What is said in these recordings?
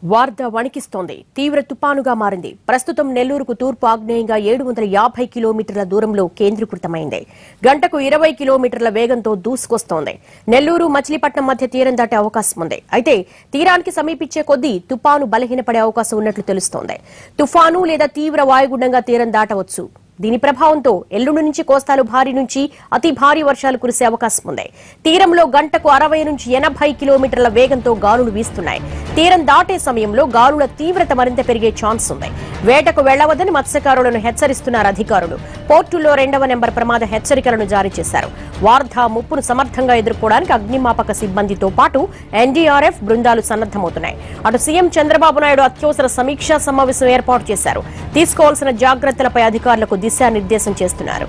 వార్ద వణికిస్తోంది. తీవ్ర తుపానుగా మారింది. ప్రస్తుతం నెల్లూరుకు తూర్పు ఆగ్నేయంగా 750 కిలోమీటర్ల దూరంలో కేంద్రీకృతమైంది. గంటకు 20 కిలోమీటర్ల వేగంతో దూసుకొస్తోంది. నెల్లూరు మచిలీపట్నం మధ్య తీరం దాటే అవకాశం ఉంది. అయితే తీరానికి సమీపించే కొద్దీ తుపాను బలహీనపడే అవకాశం ఉన్నట్లు తెలుస్తోంది. తుఫాను లేదా తీవ్ర వాయుగుండంగా తీరం దాటవచ్చు. దీని ప్రభావంతో ఎల్లుండి నుంచి కోస్తాలు భారీ నుంచి అతి భారీ వర్షాలు కురిసే అవకాశం ఉంది. తీరంలో గంటకు 60 నుంచి 80 కిలోమీటర్ల వేగంతో గాలులు వీస్తున్నాయి. తీరం దాటే సమయంలో గాలుల తీవ్రత మరింత పెరిగే ఛాన్స్ ఉంది. వేటకు వెళ్లవద్దని మత్స్యకారులను హెచ్చరిస్తున్నారు అధికారులు. పోర్టుల్లో 2వ నెంబర్ ప్రమాద హెచ్చరికలను జారీ చేశారు. వార్ధ ముప్పును సమర్థంగా ఎదుర్కోవడానికి అగ్నిమాపక సిబ్బందితో పాటు ఎన్డీఆర్ఎఫ్ బృందాలు సన్నద్దమవుతున్నాయి. అటు సీఎం చంద్రబాబు నాయుడు అత్యవసర సమీక్షా సమావేశం ఏర్పాటు చేశారు. తీసుకోవాల్సిన జాగ్రత్తలపై అధికారులకు దిశానిర్దేశం చేస్తున్నారు.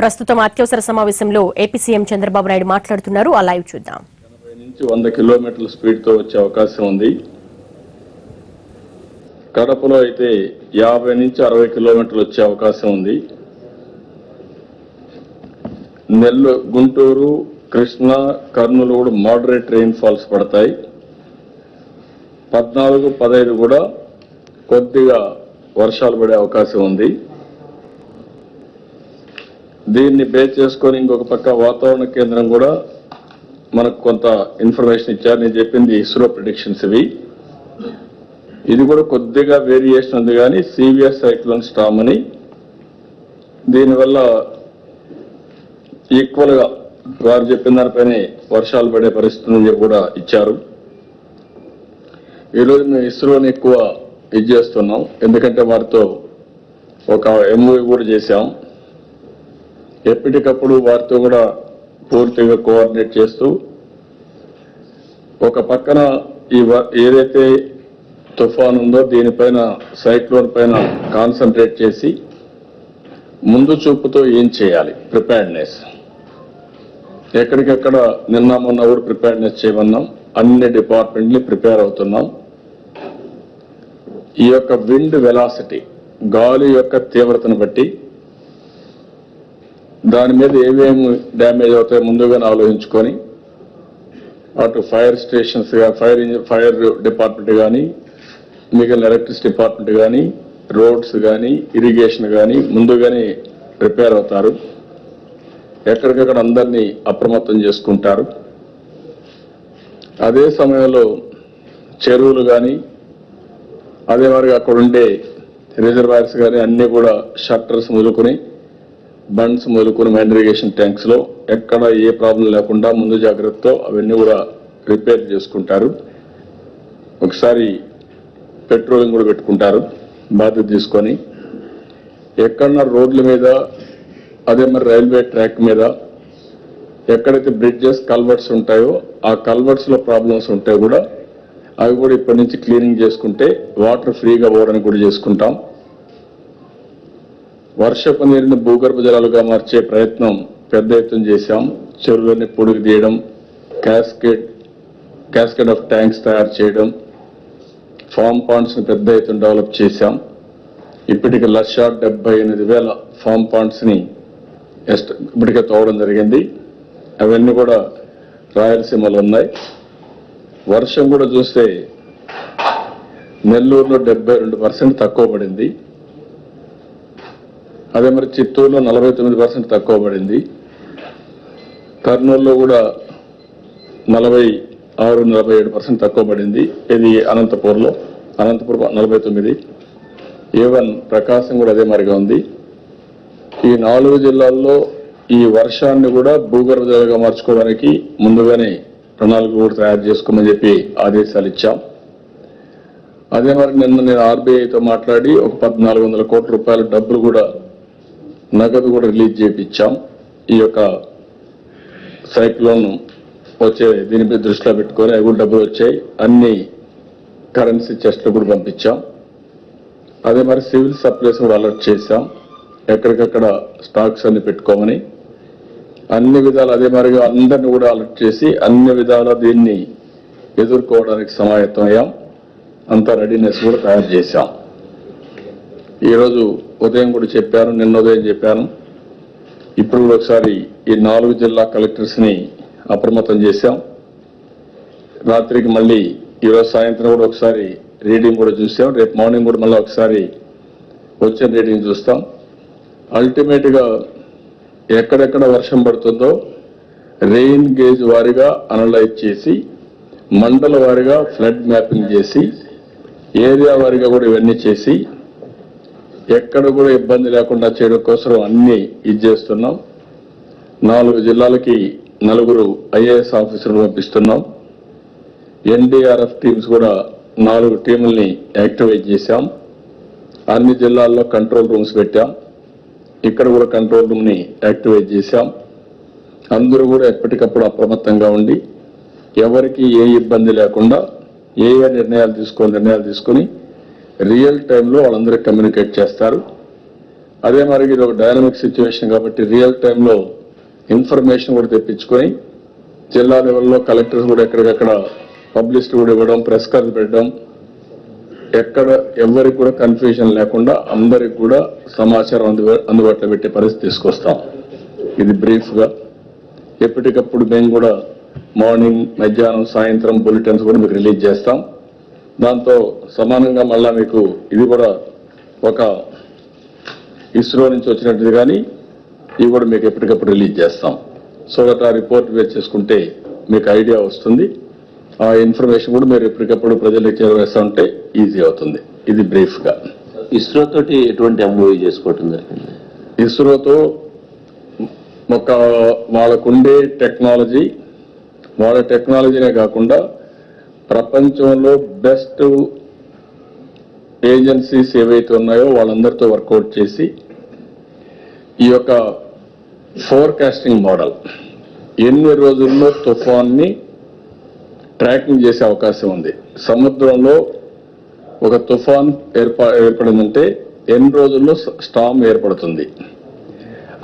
ప్రస్తుతం అత్యవసర సమావేశంలో ఏపీ సీఎం చంద్రబాబు నాయుడు మాట్లాడుతున్నారు. ఆ లైవ్ చూద్దాం. 80 నుంచి 100 కిలోమీటర్ల స్పీడ్ తో వచ్చే అవకాశం ఉంది. కడపలో అయితే 50 నుంచి 60 కిలోమీటర్లు వచ్చే అవకాశం ఉంది. నెల్లూరు, గుంటూరు, కృష్ణా, కర్నూలు కూడా మోడరేట్ రెయిన్ ఫాల్స్ పడతాయి. 14, 15 కూడా కొద్దిగా వర్షాలు పడే అవకాశం ఉంది. దీన్ని బేస్ చేసుకొని ఇంకొక పక్క వాతావరణ కేంద్రం కూడా మనకు కొంత ఇన్ఫర్మేషన్ ఇచ్చారు. నేను చెప్పింది ఇస్రో ప్రిడిక్షన్స్ ఇవి. ఇది కూడా కొద్దిగా వేరియేషన్ ఉంది కానీ సివియర్ సైక్లోన్ స్టార్మ్ అని, దీనివల్ల ఈక్వల్ గా వారు చెప్పిన దానిపైనే వర్షాలు పడే పరిస్థితి కూడా ఇచ్చారు. ఈరోజు మేము ఇస్రోని ఎక్కువ ఇది చేస్తున్నాం, ఎందుకంటే వారితో ఒక ఎంఓయూ కూడా చేశాం. ఎప్పటికప్పుడు వారితో కూడా పూర్తిగా కోఆర్డినేట్ చేస్తూ ఒక పక్కన ఏదైతే తుఫాన్ ఉందో దీనిపైన, సైక్లోన్ పైన కాన్సన్ట్రేట్ చేసి ముందు చూపుతో ఏం చేయాలి, ప్రిపేర్డ్నెస్ ఎక్కడికెక్కడ నిన్న మొన్న కూడా ప్రిపేర్డ్నెస్ చేయమన్నాం. అన్ని డిపార్ట్మెంట్ని ప్రిపేర్ అవుతున్నాం. ఈ యొక్క విండ్ వెలాసిటీ, గాలి యొక్క తీవ్రతను బట్టి దాని మీద ఏమేమి డ్యామేజ్ అవుతాయో ముందుగానే ఆలోచించుకొని అటు ఫైర్ స్టేషన్స్, ఫైర్ డిపార్ట్మెంట్ కానీ, మిగిలిన ఎలక్ట్రిసిటీ డిపార్ట్మెంట్ కానీ, రోడ్స్ కానీ, ఇరిగేషన్ కానీ ముందుగానే ప్రిపేర్ అవుతారు. ఎక్కడికక్కడ అందరినీ అప్రమత్తం చేసుకుంటారు. అదే సమయంలో చెరువులు కానీ, అదే మరి అక్కడ ఉండే రిజర్వాయర్స్ కానీ అన్ని కూడా షట్టర్స్ మొదలుకొని, బండ్స్ మొదలుకొని, మైన్ ఇరిగేషన్ ట్యాంక్స్ లో ఎక్కడ ఏ ప్రాబ్లం లేకుండా ముందు జాగ్రత్తతో అవన్నీ కూడా రిపేర్ చేసుకుంటారు. ఒకసారి పెట్రోలింగ్ కూడా పెట్టుకుంటారు బాధ్యత తీసుకొని. ఎక్కడన్నా రోడ్ల మీద, అదే మరి రైల్వే ట్రాక్ మీద ఎక్కడైతే బ్రిడ్జెస్, కల్వర్ట్స్ ఉంటాయో ఆ కల్వర్ట్స్ లో ప్రాబ్లమ్స్ ఉంటాయి కూడా అవి కూడా ఇప్పటి నుంచి క్లీనింగ్ చేసుకుంటే వాటర్ ఫ్రీగా పోవడానికి కూడా చేసుకుంటాం. వర్షపు నీరుని భూగర్భ జలాలుగా మార్చే ప్రయత్నం పెద్ద ఎత్తున చేశాం. చెరువులని పొడుగు తీయడం, క్యాస్కేడ్ ఆఫ్ ట్యాంక్స్ తయారు చేయడం, ఫామ్ పాండ్స్ ని పెద్ద ఎత్తున డెవలప్ చేశాం. ఇప్పటికి 1,78,000 ఫామ్ పాండ్స్ ని ఇప్పటికే తవ్వడం జరిగింది. అవన్నీ కూడా రాయలసీమలో ఉన్నాయి. వర్షం కూడా చూస్తే నెల్లూరులో 72% తక్కువ పడింది. అదే మరి చిత్తూరులో 49% తక్కువ పడింది. కర్నూలులో కూడా 46-47% తక్కువ పడింది. ఇది అనంతపురం 49. ఈవెన్ ప్రకాశం కూడా అదే మరిగా ఉంది. ఈ 4 జిల్లాల్లో ఈ వర్షాన్ని కూడా భూగర్భ జలాలుగా మార్చుకోవడానికి ముందుగానే ప్రణాళిక కూడా తయారు చేసుకోమని చెప్పి ఆదేశాలు ఇచ్చాం. అదే మరి నిన్న నేను ఆర్బీఐతో మాట్లాడి ఒక 1,400 కోట్ల రూపాయల డబ్బులు కూడా, నగదు కూడా రిలీజ్ చేయించాం. ఈ యొక్క సైక్లోన్ వచ్చే దీనిపై దృష్టిలో పెట్టుకొని అవి కూడా డబ్బులు వచ్చాయి. అన్ని కరెన్సీ చెస్ట్లు కూడా పంపించాం. అదే మరి సివిల్ సప్లైస్ కూడా అలర్ట్ చేశాం, ఎక్కడికక్కడ స్టాక్స్ అన్ని పెట్టుకోమని. అన్ని విధాలు అదే మరిగా అందరినీ కూడా అలర్ట్ చేసి అన్ని విధాల దీన్ని ఎదుర్కోవడానికి సమాయత్తం అయ్యాం. అంతా రెడీనెస్ కూడా తయారు చేశాం. ఈరోజు ఉదయం కూడా చెప్పాను, నిన్న ఉదయం చెప్పాను. ఇప్పుడు కూడా ఒకసారి ఈ 4 జిల్లా కలెక్టర్స్ ని అప్రమత్తం చేశాం. రాత్రికి మళ్ళీ ఈరోజు సాయంత్రం కూడా ఒకసారి రీడింగ్ కూడా చూసాం. రేపు మార్నింగ్ కూడా మళ్ళీ ఒకసారి వచ్చిన రీడింగ్ చూస్తాం. అల్టిమేట్గా ఎక్కడెక్కడ వర్షం పడుతుందో రెయిన్ గేజ్ వారీగా అనలైజ్ చేసి, మండల వారీగా ఫ్లడ్ మ్యాపింగ్ చేసి, ఏరియా వారీగా కూడా ఇవన్నీ చేసి, ఎక్కడ కూడా ఇబ్బంది లేకుండా చేయడం కోసం అన్ని ఇది చేస్తున్నాం. 4 జిల్లాలకి 4 IAS ఆఫీసర్లు పంపిస్తున్నాం. NDRF టీమ్స్ కూడా 4 టీముల్ని యాక్టివేట్ చేశాం. అన్ని జిల్లాల్లో కంట్రోల్ రూమ్స్ పెట్టాం. ఇక్కడ కూడా కంట్రోల్ రూమ్ ని యాక్టివేట్ చేశాం. అందరూ కూడా ఎప్పటికప్పుడు అప్రమత్తంగా ఉండి ఎవరికి ఏ ఇబ్బంది లేకుండా ఏ నిర్ణయాలు తీసుకొని రియల్ టైంలో వాళ్ళందరికీ కమ్యూనికేట్ చేస్తారు. అదే మరి ఇది ఒక డైనమిక్ సిచ్యువేషన్ కాబట్టి రియల్ టైంలో ఇన్ఫర్మేషన్ కూడా తెప్పించుకొని జిల్లా లెవెల్లో కలెక్టర్స్ కూడా ఎక్కడికక్కడ పబ్లిసిటీ కూడా ఇవ్వడం, ప్రెస్ కార్డు పెట్టడం, ఎక్కడ ఎవరికి కూడా కన్ఫ్యూజన్ లేకుండా అందరికి కూడా సమాచారం అందుబాటులో పెట్టే పరిస్థితి తీసుకొస్తాం. ఇది బ్రీఫ్గా. ఎప్పటికప్పుడు మేము కూడా మార్నింగ్, మధ్యాహ్నం, సాయంత్రం బులెటిన్స్ కూడా మీకు రిలీజ్ చేస్తాం. దాంతో సమానంగా మళ్ళా మీకు ఇది కూడా ఒక ఇస్రో నుంచి వచ్చినట్టు కానీ ఇవి కూడా మీకు ఎప్పటికప్పుడు రిలీజ్ చేస్తాం. సో దట్ ఆ రిపోర్ట్ బేస్ చేసుకుంటే మీకు ఐడియా వస్తుంది. ఆ ఇన్ఫర్మేషన్ కూడా మీరు ఎప్పటికప్పుడు ప్రజలకు చేరవేస్తూ ఉంటే ఈజీ అవుతుంది. ఇది బ్రీఫ్గా. ఇస్రో తోటి ఎటువంటి ఎంఓయూ చేసుకోవటం జరిగింది? ఇస్రోతో ఒక వాళ్ళకుండే వాళ్ళ టెక్నాలజీనే కాకుండా ప్రపంచంలో బెస్ట్ ఏజెన్సీస్ ఏవైతే ఉన్నాయో వాళ్ళందరితో వర్కౌట్ చేసి ఈ యొక్క ఫోర్కాస్టింగ్ మోడల్ ఎన్ని రోజుల్లో తుఫాన్ని ట్రాకింగ్ చేసే అవకాశం ఉంది. సముద్రంలో ఒక తుఫాన్ ఏర్పడిందంటే ఎన్ని రోజుల్లో స్టార్మ్ ఏర్పడుతుంది,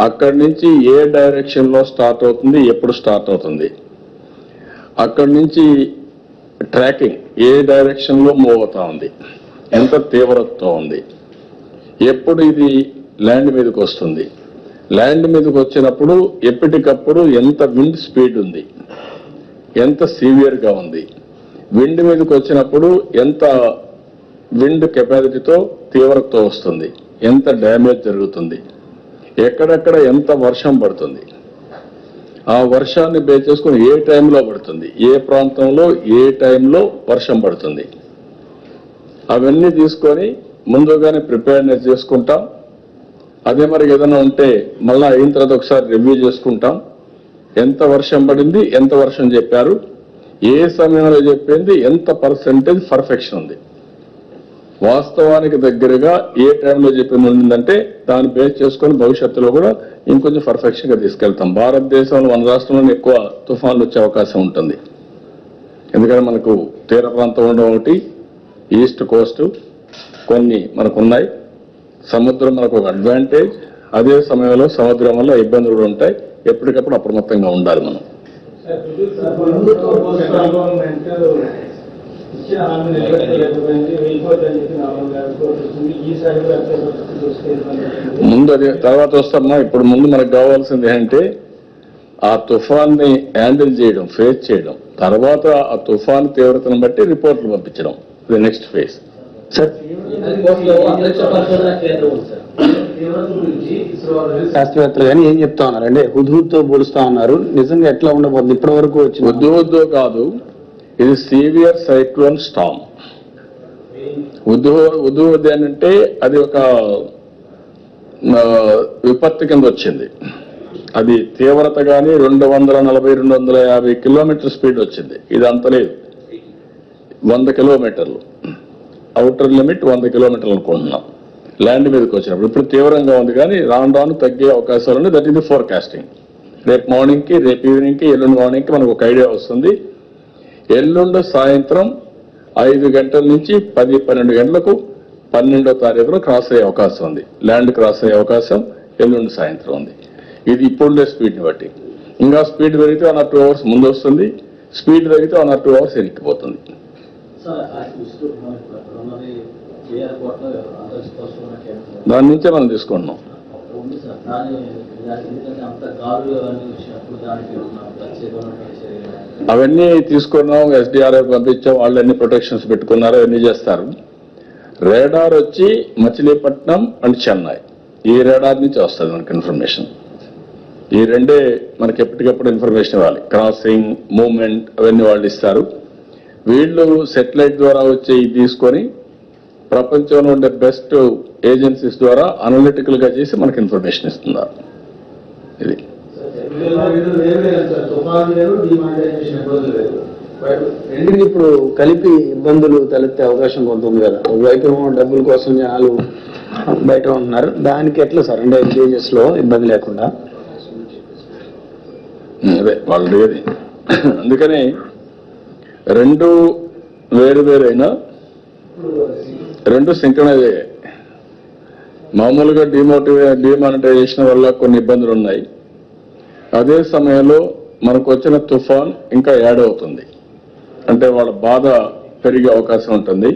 అక్కడి నుంచి ఏ డైరెక్షన్ లో స్టార్ట్ అవుతుంది, ఎప్పుడు స్టార్ట్ అవుతుంది, అక్కడి నుంచి ట్రాకింగ్ ఏ డైరెక్షన్ లో మూవ్ అవుతా ఉంది, ఎంత తీవ్రతతో ఉంది, ఎప్పుడు ఇది ల్యాండ్ మీదకి వస్తుంది, ల్యాండ్ మీదకి వచ్చినప్పుడు ఎప్పటికప్పుడు ఎంత విండ్ స్పీడ్ ఉంది, ఎంత సివియర్ గా ఉంది, విండ్ మీదకి వచ్చినప్పుడు ఎంత విండ్ కెపాసిటీతో తీవ్రతతో వస్తుంది, ఎంత డ్యామేజ్ జరుగుతుంది, ఎక్కడెక్కడ ఎంత వర్షం పడుతుంది, ఆ వర్షాన్ని బేస్ చేసుకుని ఏ టైంలో పడుతుంది, ఏ ప్రాంతంలో ఏ టైంలో వర్షం పడుతుంది, అవన్నీ తీసుకొని ముందుగానే ప్రిపేర్నెస్ చేసుకుంటాం. అదే మరి ఏదైనా ఉంటే మళ్ళీ అయిన తర్వాత ఒకసారి రివ్యూ చేసుకుంటాం. ఎంత వర్షం పడింది, ఎంత వర్షం చెప్పారు, ఏ సమయంలో చెప్పింది, ఎంత పర్సెంటేజ్ పర్ఫెక్షన్ ఉంది, వాస్తవానికి దగ్గరగా ఏ టైంలో చెప్పింది ఉండిందంటే దాన్ని బేస్ చేసుకొని భవిష్యత్తులో కూడా ఇంకొంచెం పర్ఫెక్షన్ గా తీసుకెళ్తాం. భారతదేశంలో మన రాష్ట్రంలో ఎక్కువ తుఫాన్లు వచ్చే అవకాశం ఉంటుంది. ఎందుకంటే మనకు తీర ప్రాంతం ఉండడం ఒకటి, ఈస్ట్ కోస్ట్ కొన్ని మనకున్నాయి, సముద్రం మనకు ఒక అడ్వాంటేజ్. అదే సమయంలో సముద్రం వల్ల ఇబ్బందులు కూడా ఉంటాయి. ఎప్పటికప్పుడు అప్రమత్తంగా ఉండాలి మనం. ముందు అది తర్వాత వస్తామా. ఇప్పుడు ముందు మనకు కావాల్సింది ఏంటంటే ఆ తుఫాన్ని హ్యాండిల్ చేయడం, ఫేస్ చేయడం, తర్వాత ఆ తుఫాన్ తీవ్రతను బట్టి రిపోర్ట్లు పంపించడం. ఇది నెక్స్ట్ ఫేజ్. సార్ శాస్త్రవేత్తలు కానీ ఏం చెప్తా ఉన్నారంటే హుద్హుద్తో పోలుస్తా ఉన్నారు. నిజంగా ఎట్లా ఉండబోతుంది ఇప్పటి వరకు వచ్చింది? హుద్హుద్దో కాదు, ఇది సివియర్ సైక్లోన్ స్టార్మ్. హుద్హుద్ అంటే అది ఒక విపత్తు కింద వచ్చింది. అది తీవ్రత కానీ 240-250 కిలోమీటర్ స్పీడ్ వచ్చింది. ఇది అంత లేదు, 100 కిలోమీటర్లు. అవుటర్ లిమిట్ 100 కిలోమీటర్లు అనుకుంటున్నాం ల్యాండ్ మీదకి వచ్చినప్పుడు. ఇప్పుడు తీవ్రంగా ఉంది కానీ రాను రాను తగ్గే అవకాశాలు ఉన్నాయి. దట్ ఇది ఫోర్కాస్టింగ్. రేపు మార్నింగ్ కి, రేపు ఈవినింగ్ కి, ఎల్లుండి మార్నింగ్ కి మనకు ఒక ఐడియా వస్తుంది. ఎల్లుండి సాయంత్రం 5 గంటల నుంచి 10-12 గంటలకు 12వ తారీఖున క్రాస్ అయ్యే అవకాశం ఉంది. ల్యాండ్ క్రాస్ అయ్యే అవకాశం ఎల్లుండి సాయంత్రం ఉంది. ఇది ఇప్పుడుండే స్పీడ్ని బట్టి. ఇంకా స్పీడ్ పెరిగితే 1 or 2 hours ముందు వస్తుంది, స్పీడ్ పెరిగితే 1 or 2 hours ఎరిక్కిపోతుంది. దాని నుంచే మనం తీసుకుంటున్నాం. ఉంది సార్. ఎందుకంటే అంత గాలు అవన్నీ వచ్చినప్పుడు దానికి ప్రత్యేకమైన చర్యలు అవన్నీ తీసుకున్నాం, ఎస్డిఆర్ఎఫ్ పంపించాం, వాళ్ళు అన్ని ప్రొటెక్షన్స్ పెట్టుకున్నారు, అవన్నీ చేస్తారు. రేడార్ వచ్చి మచిలీపట్నం అండ్ చెన్నై, ఈ రేడార్ నుంచి వస్తుంది మనకి ఇన్ఫర్మేషన్. ఈ రెండే మనకి ఎప్పటికప్పుడు ఇన్ఫర్మేషన్ ఇవ్వాలి. క్రాసింగ్, మూవ్మెంట్ అవన్నీ వాళ్ళు ఇస్తారు. వీళ్ళు సెటిలైట్ ద్వారా వచ్చే ఇది తీసుకొని ప్రపంచంలో ఉండే బెస్ట్ ఏజెన్సీస్ ద్వారా అనలిటికల్ గా చేసి మనకి ఇన్ఫర్మేషన్ ఇస్తున్నారు. ఇది రెండింటికి ఇప్పుడు కలిపి ఇబ్బందులు తలెత్తే అవకాశం కొంత ఉంది కదా. ఒకవైపు ఏమో డబ్బుల కోసం జనాలు బయట ఉంటున్నారు, దానికి ఎట్లా సార్ అంటే విలేజెస్ లో ఇబ్బంది లేకుండా? అదే వాళ్ళు అడిగేది. అందుకని రెండు వేరు వేరైనా రెండు సింక్రనైజ్ అయ్యాయి. మామూలుగా డిమానిటైజేషన్ వల్ల కొన్ని ఇబ్బందులు ఉన్నాయి. అదే సమయంలో మనకు వచ్చిన తుఫాన్ ఇంకా యాడ్ అవుతుంది, అంటే వాళ్ళ బాధ పెరిగే అవకాశం ఉంటుంది.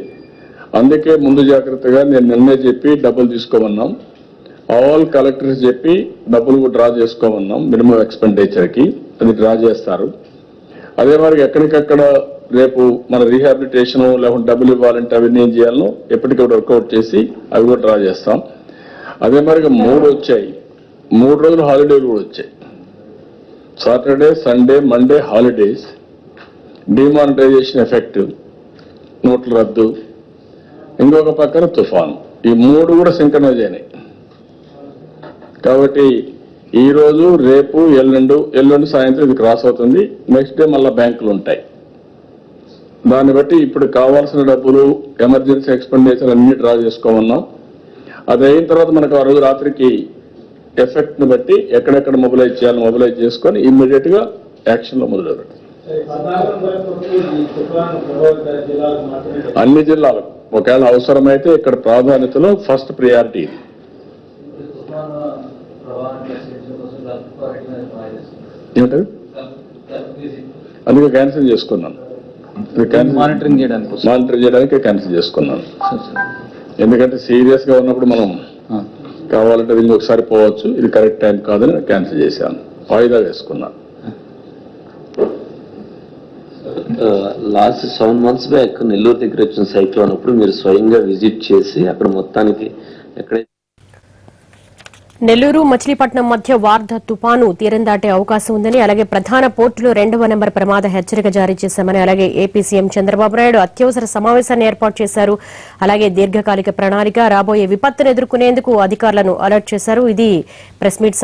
అందుకే ముందు జాగ్రత్తగా నేను నిన్నే చెప్పి డబ్బులు తీసుకోమన్నాం. ఆల్ కలెక్టర్స్ చెప్పి డబ్బులు డ్రా చేసుకోమన్నాం. మినిమం ఎక్స్పెండిచర్కి అది డ్రా చేస్తారు. అదే మరి ఎక్కడికక్కడ రేపు మన రీహాబిలిటేషన్ లేకుంటే డబ్బులు ఇవ్వాలంటే అవన్నీ ఏం చేయాలో ఎప్పటికప్పుడు వర్కౌట్ చేసి అవి కూడా డ్రా చేస్తాం. అదే మరిగా 3 వచ్చాయి, 3 రోజులు హాలిడేలు కూడా వచ్చాయి. Saturday, Sunday, Monday holidays, demonetisation effect, నోట్ల రద్దు, ఇంకొక పక్కన తుఫాను, ఈ 3 కూడా సింక్రనైజ్ అయినాయి. కాబట్టి ఈ రోజు, రేపు, ఎల్లుండి సాయంత్రం ఇది క్రాస్ అవుతుంది. నెక్స్ట్ డే మళ్ళీ బ్యాంకులు ఉంటాయి. దాన్ని బట్టి ఇప్పుడు కావాల్సిన డబ్బులు, ఎమర్జెన్సీ ఎక్స్పెండిచర్ అన్ని డ్రా చేసుకోమన్నాం. అది అయిన తర్వాత మనకు ఆ రోజు రాత్రికి ఎఫెక్ట్ ని బట్టి ఎక్కడెక్కడ మొబిలైజ్ చేయాలి మొబిలైజ్ చేసుకొని ఇమ్మీడియట్ గా యాక్షన్ లో మొదలు పెట్టాలి. అన్ని జిల్లాలకు ఒకవేళ అవసరమైతే ఇక్కడ ప్రాధాన్యతలో ఫస్ట్ ప్రియారిటీ ఇది. ఏమిటది? అందుకే క్యాన్సిల్ చేసుకున్నాను. మానిటరింగ్ చేయడానికి క్యాన్సిల్ చేసుకున్నాను. ఎందుకంటే సీరియస్ గా ఉన్నప్పుడు మనం కావాలంటే ఇంకొకసారి పోవచ్చు, ఇది కరెక్ట్ టైం కాదని క్యాన్సిల్ చేశాను, వాయిదా వేసుకున్నాను. లాస్ట్ 7 months బ్యాక్ నెల్లూరు దగ్గర వచ్చిన సైక్లోన్ అప్పుడు మీరు స్వయంగా విజిట్ చేసి అక్కడ మొత్తానికి ఎక్కడైతే నెల్లూరు మచిలీపట్నం మధ్య వార్ధ తుపాను తీరం దాటే అవకాశం ఉందని, అలాగే ప్రధాన పోర్టులో 2వ నెంబర్ ప్రమాద హెచ్చరిక జారీ చేశామని, అలాగే ఏపీ సీఎం చంద్రబాబు నాయుడు అత్యవసర సమావేశాన్ని ఏర్పాటు చేశారు. అలాగే దీర్ఘకాలిక ప్రణాళిక, రాబోయే విపత్తును ఎదుర్కొనేందుకు అధికారులను అలర్ట్ చేశారు. ఇది ప్రెస్ మీట్